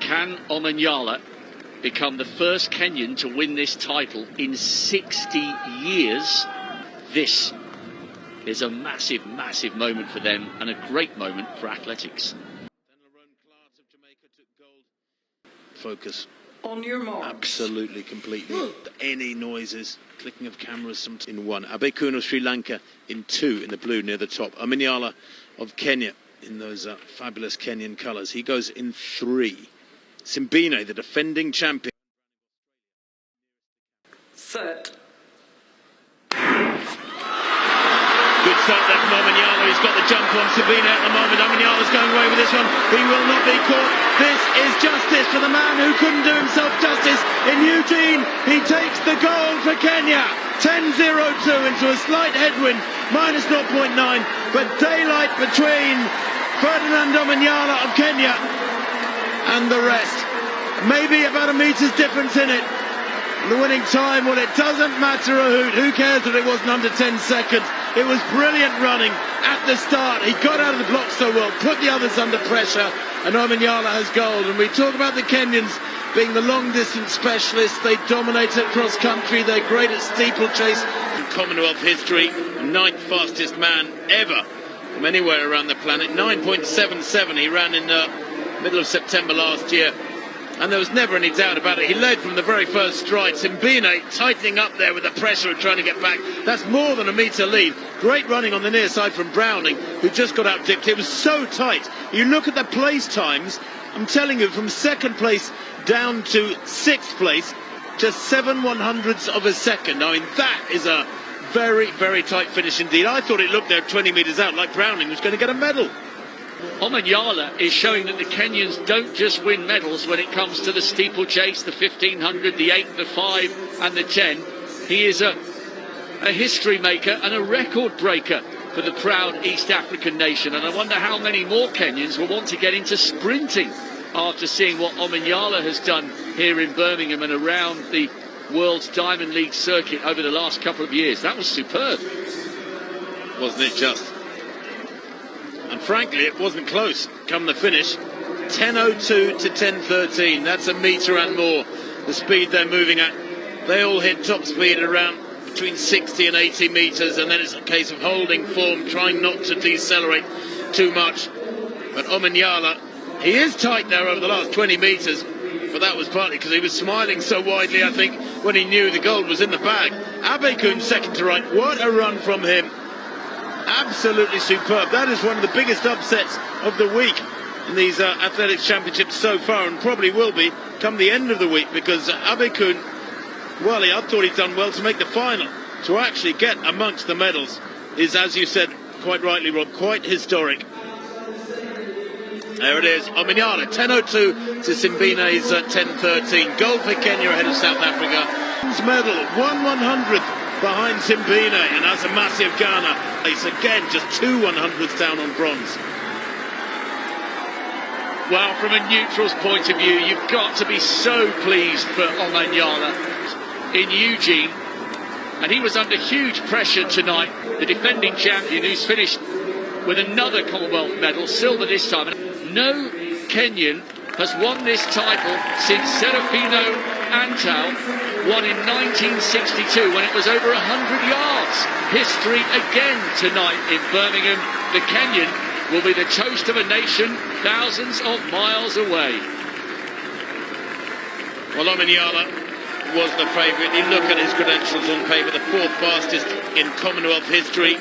Can Omanyala become the first Kenyan to win this title in 60 years? This is a massive, massive moment for them and a great moment for athletics. Focus on your mark. Absolutely, completely. Any noises, clicking of cameras in one. Abekun of Sri Lanka in two in the blue near the top. Omanyala of Kenya in those fabulous Kenyan colours. He goes in three. Simbine, the defending champion. Set. Good start there from Omanyala. He's got the jump on Simbine at the moment. Omanyala's going away with this one. He will not be caught. This is justice for the man who couldn't do himself justice in Eugene. He takes the gold for Kenya. 10-0-2 into a slight headwind, minus 0.9. But daylight between Ferdinand Omanyala of Kenya and the rest. Maybe about a meter's difference in it. The winning time, well, it doesn't matter a hoot. Who cares that it wasn't under 10 seconds? It was brilliant running at the start. He got out of the block so well, put the others under pressure, and Omanyala has gold. And we talk about the Kenyans being the long-distance specialists. They dominate at cross-country. They're great at steeplechase. In Commonwealth history, ninth fastest man ever from anywhere around the planet. 9.77 he ran in the middle of September last year. And there was never any doubt about it. He led from the very first stride. Simbine tightening up there with the pressure of trying to get back. That's more than a metre lead. Great running on the near side from Browning, who just got outdipped. It was so tight. You look at the place times, I'm telling you, from second place down to sixth place, just 7/100ths of a second. I mean, that is a very, very tight finish indeed. I thought it looked there 20 metres out, like Browning was going to get a medal. Omanyala is showing that the Kenyans don't just win medals when it comes to the steeplechase, the 1500, the 8, the 5 and the 10. He is a history maker and a record breaker for the proud East African nation. And I wonder how many more Kenyans will want to get into sprinting after seeing what Omanyala has done here in Birmingham and around the World's Diamond League circuit over the last couple of years. That was superb. Wasn't it just? And frankly, it wasn't close. Come the finish, 10.02 to 10.13. That's a metre and more, the speed they're moving at. They all hit top speed around between 60 and 80 metres, and then it's a case of holding form, trying not to decelerate too much. But Omanyala, he is tight there over the last 20 metres, but that was partly because he was smiling so widely, I think, when he knew the gold was in the bag. Abekun second to right. What a run from him. Absolutely superb. That is one of the biggest upsets of the week in these athletics championships so far, and probably will be come the end of the week, because Abekun, well, I thought he'd done well to make the final. To actually get amongst the medals is, as you said quite rightly, Rob, quite historic. There it is, Omanyala, 10.02 to Simbine's 10.13. Gold for Kenya ahead of South Africa. Medal, 1/100th behind Simbine, and that's a massive Ghana. It's again just 2/100ths down on bronze. Well, from a neutral's point of view, you've got to be so pleased for Omanyala in Eugene. And he was under huge pressure tonight, the defending champion who's finished with another Commonwealth medal, silver this time. No Kenyan has won this title since Serafino Antal won in 1962 when it was over 100 yards. History again tonight in Birmingham. The Kenyan will be the toast of a nation thousands of miles away. Well, Omanyala was the favourite. You look at his credentials on paper, the fourth fastest in Commonwealth history.